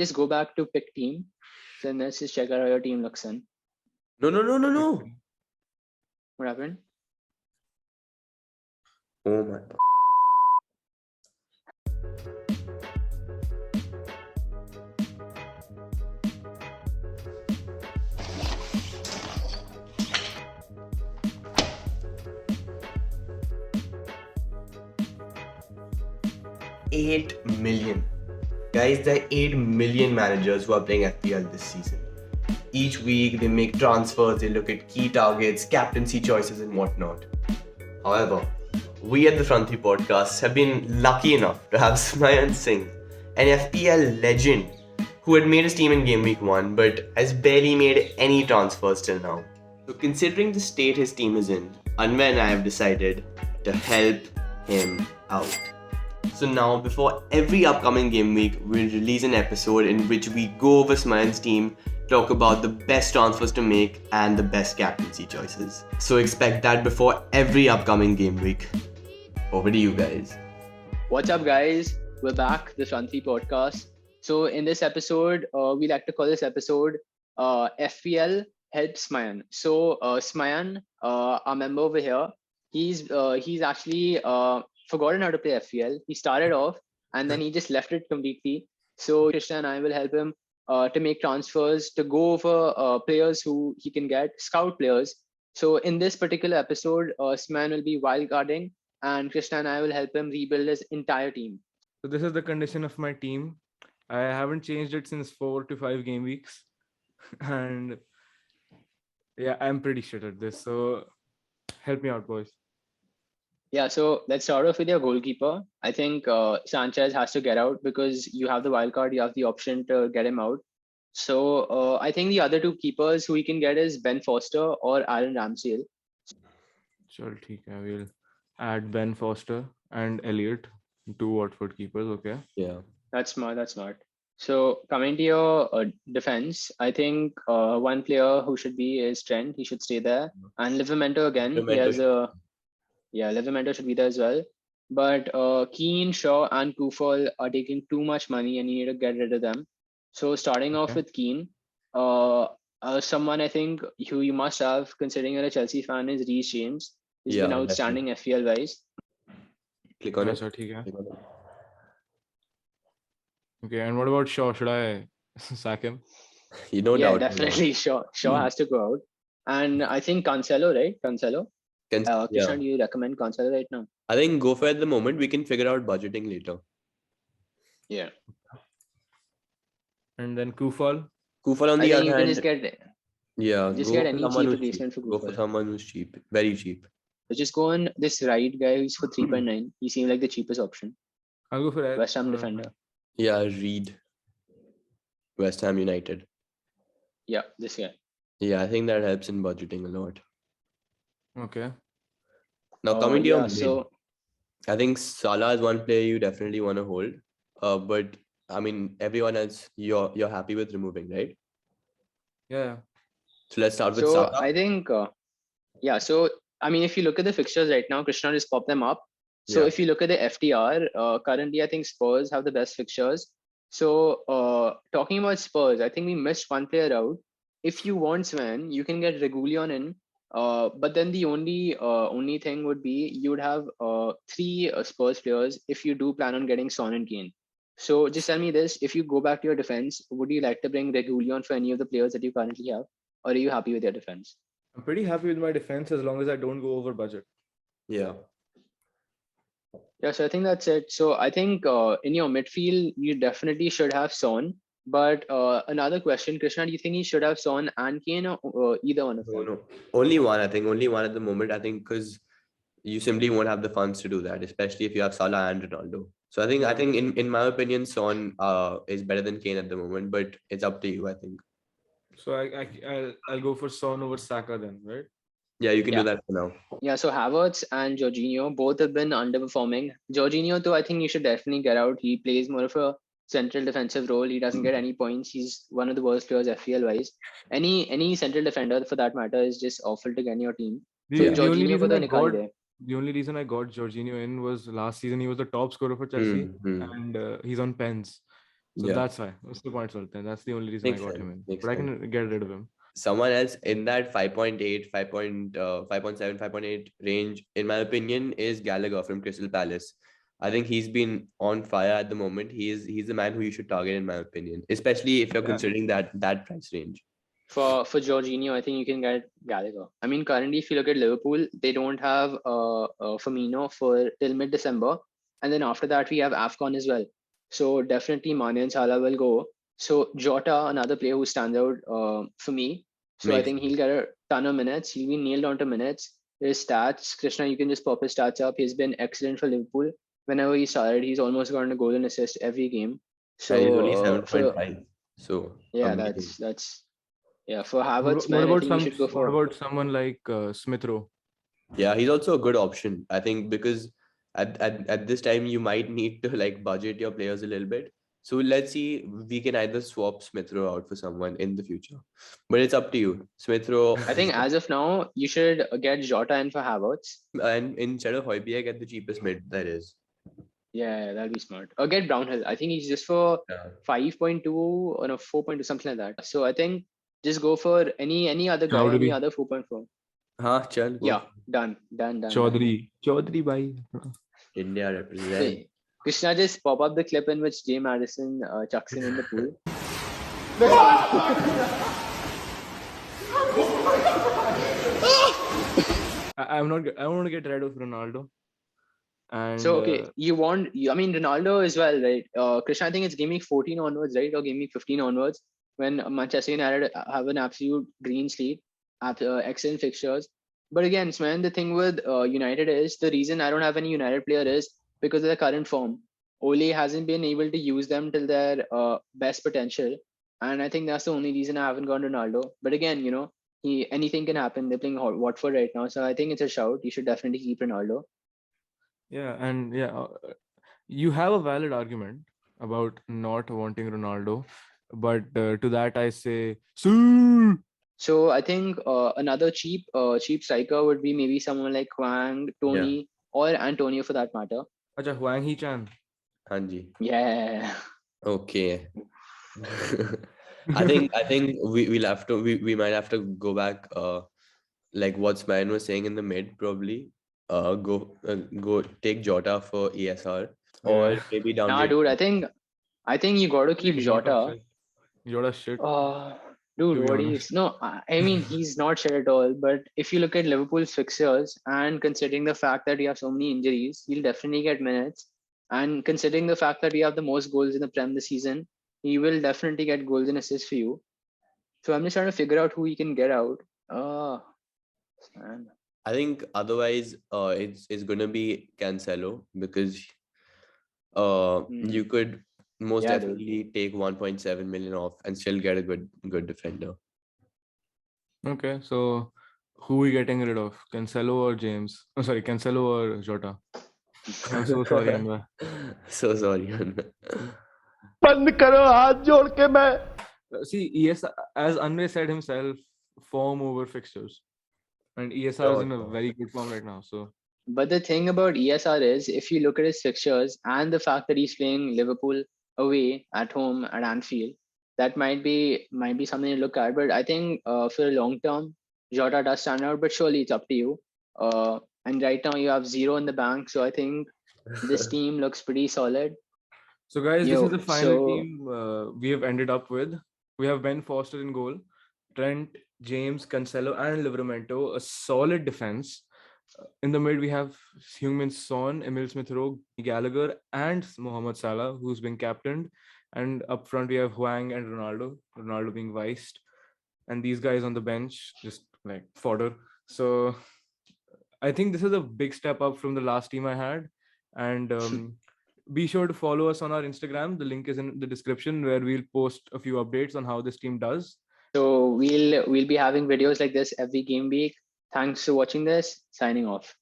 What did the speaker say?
just go back to pick team. Then let's just check out how your team looks in. No. What happened? Oh my. $8 million. Guys, there are 8 million managers who are playing FPL this season. Each week, they make transfers, they look at key targets, captaincy choices, and whatnot. However, we at the Front Three Podcasts have been lucky enough to have Smyan Singh, an FPL legend who had made his team in Gameweek 1 but has barely made any transfers till now. So, considering the state his team is in, Anwar and I have decided to help him out. So now, before every upcoming game week, we'll release an episode in which we go over Smyan's team, talk about the best transfers to make and the best captaincy choices. So expect that before every upcoming game week. Over to you guys. What's up, guys? We're back, the Shanti podcast. So in this episode, we like to call this episode FPL Help Smyan. So Smyan, our member over here, he's actually forgotten how to play FPL. He started off and then he just left it completely. So Krishna and I will help him to make transfers, to go over players who he can get, scout players. So in this particular episode, Smyan will be wildcarding and Krishna and I will help him rebuild his entire team. So this is the condition of my team. I haven't changed it since 4 to 5 game weeks. And yeah, I'm pretty shit at this. So help me out, boys. Yeah, so let's start off with your goalkeeper. I think Sanchez has to get out because you have the wild card, you have the option to get him out. So I think the other two keepers who we can get is Ben Foster or Aaron Ramsdale. Sure, I will add Ben Foster and Elliot, 2 Watford keepers, okay? Yeah. That's smart. So coming to your defense, I think one player who should be is Trent. He should stay there. And Livramento again. He has a... Yeah, Livramento should be there as well. But Keane, Shaw, and Kufal are taking too much money and you need to get rid of them. So starting off with Keane, someone I think who you must have, considering you're a Chelsea fan, is Reece James. He's been outstanding FPL wise. Click on it. Okay, and what about Shaw? Should I sack him? You know, yeah, definitely Shaw has to go out. And I think Cancelo, right? Krishna, do you recommend Cancelo right now? I think go for it at the moment. We can figure out budgeting later. Yeah. And then Kufal on the other hand, just get any cheap replacement for Kufal. Go for someone who's cheap, very cheap. So just go on this right guy who's for 3.9. He seemed like the cheapest option. I'll go for West Ham defender. Yeah, Reed. West Ham United. Yeah, this guy. Yeah, I think that helps in budgeting a lot. Okay. Now coming to your mid, I think Salah is one player you definitely want to hold. But I mean, everyone else you're happy with removing, right? Yeah. So let's start with Salah. I think, So I mean, if you look at the fixtures right now, Krishna just popped them up. So if you look at the FTR, currently I think Spurs have the best fixtures. So talking about Spurs, I think we missed one player out. If you want Sven, you can get Regulion in. But then the only thing would be you would have 3 Spurs players if you do plan on getting Son and Kane. So just tell me this: if you go back to your defense, would you like to bring Regulion for any of the players that you currently have, or are you happy with your defense? I'm pretty happy with my defense as long as I don't go over budget. Yeah. Yeah, so I think that's it. So I think in your midfield, you definitely should have Son. But another question, Krishna, do you think he should have Son and Kane or either one of them? No. Only one, I think. Only one at the moment, I think, because you simply won't have the funds to do that, especially if you have Salah and Ronaldo. So I think in my opinion, Son is better than Kane at the moment, but it's up to you, I think. So I'll go for Son over Saka then, right? Yeah, you can do that for now. Yeah, so Havertz and Jorginho both have been underperforming. Jorginho, though, I think you should definitely get out. He plays more of a central defensive role. He doesn't get any points. He's one of the worst players FPL wise. Any central defender for that matter is just awful to get in your team. The only reason I got Jorginho in was last season he was the top scorer for Chelsea and he's on pens. So Yeah. that's why. That's the point, Sultan. That's the only reason Makes I got sense, him in. makes But I sense. can get rid of him. Someone else in that 5.8, 5.7, 5.8 range, in my opinion, is Gallagher from Crystal Palace. I think he's been on fire at the moment. He's the man who you should target, in my opinion, especially if you're Yeah. considering that price range. For Jorginho, I think you can get Gallagher. I mean, currently, if you look at Liverpool, they don't have Firmino for till mid-December, and then after that we have AFCON as well. So definitely Mane and Salah will go. So Jota, another player who stands out for me. So I Makes think he'll get a ton of minutes. He'll be nailed onto minutes. His stats, Krishna, you can just pop his stats up. He's been excellent for Liverpool. Whenever he started, he's almost gotten a goal and assist every game. Yeah, he's only So for 7.5. So yeah, amazing. that's yeah, for Havertz, What man, I about think you should go what for. about someone like Smith Rowe? Yeah, he's also a good option, I think, because at this time you might need to like budget your players a little bit. So let's see, we can either swap Smith Rowe out for someone in the future, but it's up to you. Smith Rowe, I think as of now, you should get Jota in for Havertz. and instead of Højbjerg, get the cheapest mid there is. Yeah, that'll be smart. Or get Brownhill. I think he's just for Yeah. 5.2 or no 4.2, something like that. So I think just go for any other guy, any Chowdhury. other 4.4. Haan, chal, go. Yeah, done. Chaudhary bhai. India represent. Wait, Krishna, just pop up the clip in which Jay Madison chucks him in the pool. I want to get rid of Ronaldo. And So okay, I mean Ronaldo as well, right? Krishna, I think it's Gameweek 14 onwards, right? Or Gameweek 15 onwards, when Manchester United have an absolute green slate, excellent fixtures. But again, Smyan, the thing with United is the reason I don't have any United player is because of their current form. Ole hasn't been able to use them till their best potential, and I think that's the only reason I haven't gone Ronaldo. But again, anything can happen. They're playing Watford right now, so I think it's a shout. You should definitely keep Ronaldo. yeah, and you have a valid argument about not wanting Ronaldo, but to that I say, "Sue!" So I think another cheap striker would be maybe someone like Hwang, Tony, or Antonio for that matter. Acha, Hwang Hee-chan. Hanji. Yeah. Okay. I think we'll have to we might have to go back like what Smyan was saying in the mid, probably go take Jota for ESR or Yeah. maybe Nah, downgrade. dude, I think you got to keep Jota. Jota shit. Dude, To be what honest. is no? I mean, he's not shit at all. But if you look at Liverpool's fixtures and considering the fact that we have so many injuries, he'll definitely get minutes. And considering the fact that we have the most goals in the Prem this season, he will definitely get goals and assists for you. So I'm just trying to figure out who he can get out. Man. I think otherwise it's gonna be Cancelo because you could most Yeah, dude. definitely take 1.7 million off and still get a good defender. Okay, so who we getting rid of? Cancelo or James? Oh, sorry, Cancelo or Jota? I'm so sorry, Anwar. So sorry. बंद करो हाथ जोड़ के मैं See, as Anwar said himself, form over fixtures, and ESR is in a very good form right now. So, but the thing about ESR is, if you look at his fixtures and the fact that he's playing Liverpool away at home at Anfield, that might be something to look at. But I think for a long term, Jota does stand out. But surely it's up to you. And right now you have 0 in the bank, so I think this team looks pretty solid. So guys, this is the final team we have ended up with. We have Ben Foster in goal, Trent, James, Cancelo, and Livramento. A solid defense. In the mid, we have Heung-min Son, Emil Smith-Rowe, Gallagher, and Mohamed Salah, who's been captained. And up front, we have Hwang and Ronaldo. Ronaldo being viced, and these guys on the bench, just like fodder. So I think this is a big step up from the last team I had. And be sure to follow us on our Instagram. The link is in the description, where we'll post a few updates on how this team does. So we'll be having videos like this every game week. Thanks for watching this. Signing off.